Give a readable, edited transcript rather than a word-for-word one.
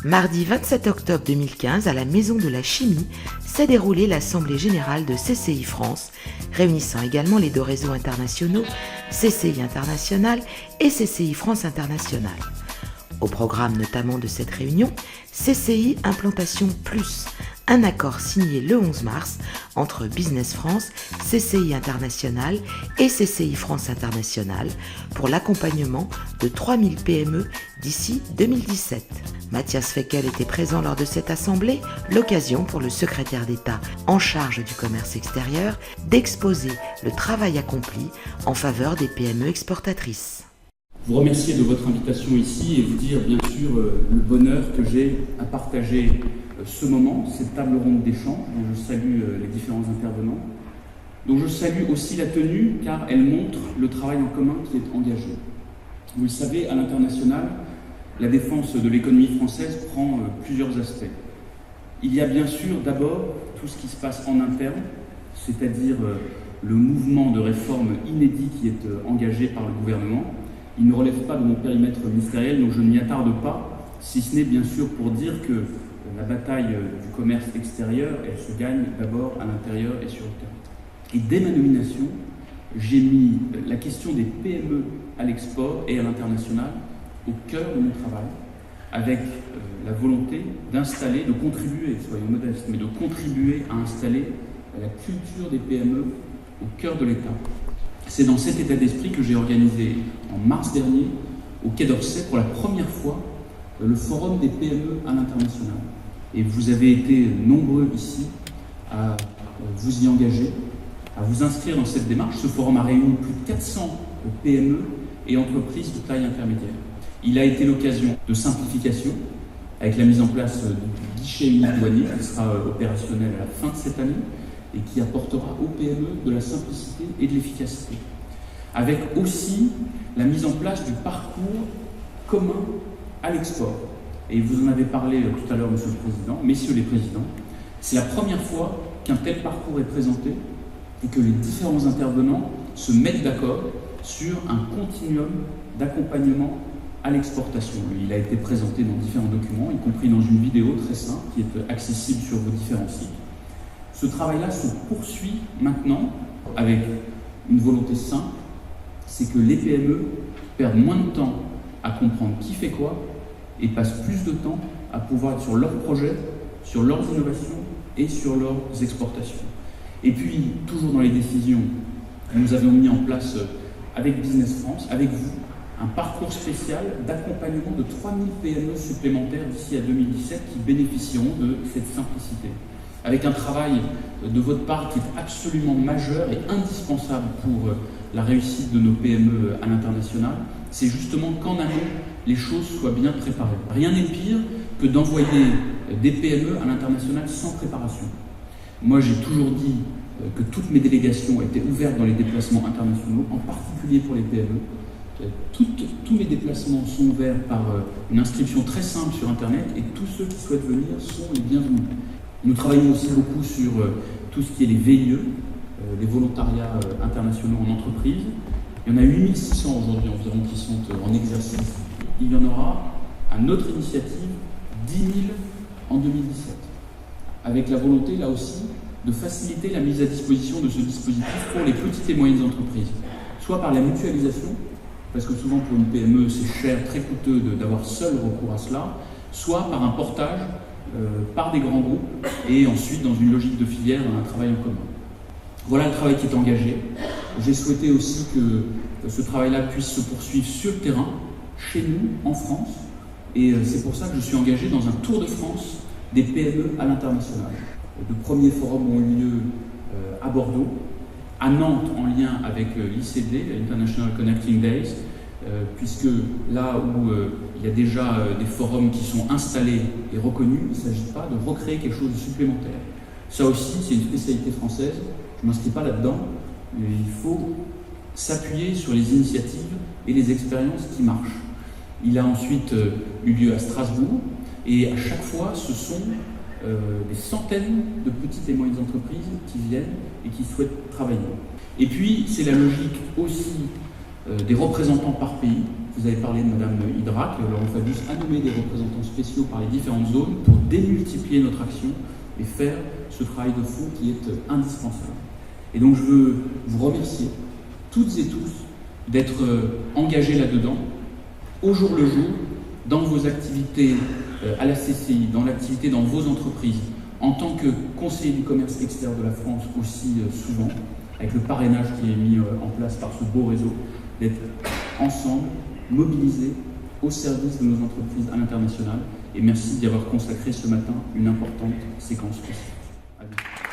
Mardi 27 octobre 2015, à la Maison de la Chimie, s'est déroulée l'Assemblée Générale de CCI France, réunissant également les deux réseaux internationaux, CCI International et CCI France International. Au programme notamment de cette réunion, CCI Implantation Plus, un accord signé le 11 mars entre Business France, CCI International et CCI France International pour l'accompagnement de 3000 PME d'ici 2017. Mathias Fekkel était présent lors de cette assemblée, l'occasion pour le secrétaire d'État en charge du commerce extérieur d'exposer le travail accompli en faveur des PME exportatrices. Vous remercier de votre invitation ici et vous dire bien sûr le bonheur que j'ai à partager ce moment, cette table ronde d'échange dont je salue les différents intervenants, dont je salue aussi la tenue car elle montre le travail en commun qui est engagé. Vous le savez, à l'international, la défense de l'économie française prend plusieurs aspects. Il y a bien sûr d'abord tout ce qui se passe en interne, c'est-à-dire le mouvement de réforme inédit qui est engagé par le gouvernement. Il ne relève pas de mon périmètre ministériel, donc je ne m'y attarde pas, si ce n'est bien sûr pour dire que la bataille du commerce extérieur, elle se gagne d'abord à l'intérieur et sur le terrain. Et dès ma nomination, j'ai mis la question des PME à l'export et à l'international au cœur de mon travail, avec la volonté d'installer, de contribuer, soyons modestes, mais de contribuer à installer la culture des PME au cœur de l'État. C'est dans cet état d'esprit que j'ai organisé en mars dernier, au Quai d'Orsay, pour la première fois, le Forum des PME à l'international. Et vous avez été nombreux ici à vous y engager, à vous inscrire dans cette démarche. Ce forum a réuni plus de 400 PME et entreprises de taille intermédiaire. Il a été l'occasion de simplification, avec la mise en place du guichet unique douanier qui sera opérationnel à la fin de cette année et qui apportera aux PME de la simplicité et de l'efficacité. Avec aussi la mise en place du parcours commun à l'export. Et vous en avez parlé tout à l'heure, Monsieur le Président, Messieurs les Présidents. C'est la première fois qu'un tel parcours est présenté et que les différents intervenants se mettent d'accord sur un continuum d'accompagnement à l'exportation. Il a été présenté dans différents documents, y compris dans une vidéo très simple qui est accessible sur vos différents sites. Ce travail-là se poursuit maintenant avec une volonté simple, c'est que les PME perdent moins de temps à comprendre qui fait quoi et passent plus de temps à pouvoir être sur leurs projets, sur leurs innovations et sur leurs exportations. Et puis, toujours dans les décisions, nous avions mis en place avec Business France, avec vous, un parcours spécial d'accompagnement de 3000 PME supplémentaires d'ici à 2017 qui bénéficieront de cette simplicité. Avec un travail de votre part qui est absolument majeur et indispensable pour la réussite de nos PME à l'international, c'est justement qu'en amont, les choses soient bien préparées. Rien n'est pire que d'envoyer des PME à l'international sans préparation. Moi, j'ai toujours dit que toutes mes délégations étaient ouvertes dans les déplacements internationaux, en particulier pour les PME. Tous mes déplacements sont ouverts par une inscription très simple sur Internet et tous ceux qui souhaitent venir sont les bienvenus. Nous travaillons aussi beaucoup sur tout ce qui est les VIE, les volontariats internationaux en entreprise. Il y en a 8600 aujourd'hui environ qui sont en exercice. Il y en aura, à notre initiative, 10 000 en 2017. Avec la volonté, là aussi, de faciliter la mise à disposition de ce dispositif pour les petites et moyennes entreprises. Soit par la mutualisation, parce que souvent pour une PME c'est cher, très coûteux d'avoir seul recours à cela, soit par un portage par des grands groupes et ensuite dans une logique de filière, dans un travail en commun. Voilà le travail qui est engagé. J'ai souhaité aussi que ce travail-là puisse se poursuivre sur le terrain, chez nous, en France, et c'est pour ça que je suis engagé dans un tour de France des PME à l'international. De premiers forums ont eu lieu à Bordeaux, à Nantes en lien avec l'ICD, International Connecting Days, puisque là où il y a déjà des forums qui sont installés et reconnus, il ne s'agit pas de recréer quelque chose de supplémentaire. Ça aussi, c'est une spécialité française, je ne m'inscris pas là-dedans, mais il faut s'appuyer sur les initiatives et les expériences qui marchent. Il a ensuite eu lieu à Strasbourg, et à chaque fois, ce sont des centaines de petites et moyennes entreprises qui viennent et qui souhaitent travailler. Et puis, c'est la logique aussi des représentants par pays. Vous avez parlé de Madame Hydrac, Laurent Fabius a nommé des représentants spéciaux par les différentes zones pour démultiplier notre action et faire ce travail de fond qui est indispensable. Et donc je veux vous remercier toutes et tous d'être engagés là-dedans, au jour le jour, dans vos activités à la CCI, dans l'activité dans vos entreprises, en tant que conseiller du commerce extérieur de la France aussi souvent, avec le parrainage qui est mis en place par ce beau réseau, d'être ensemble, mobilisés au service de nos entreprises à l'international. Et merci d'y avoir consacré ce matin une importante séquence. À vous.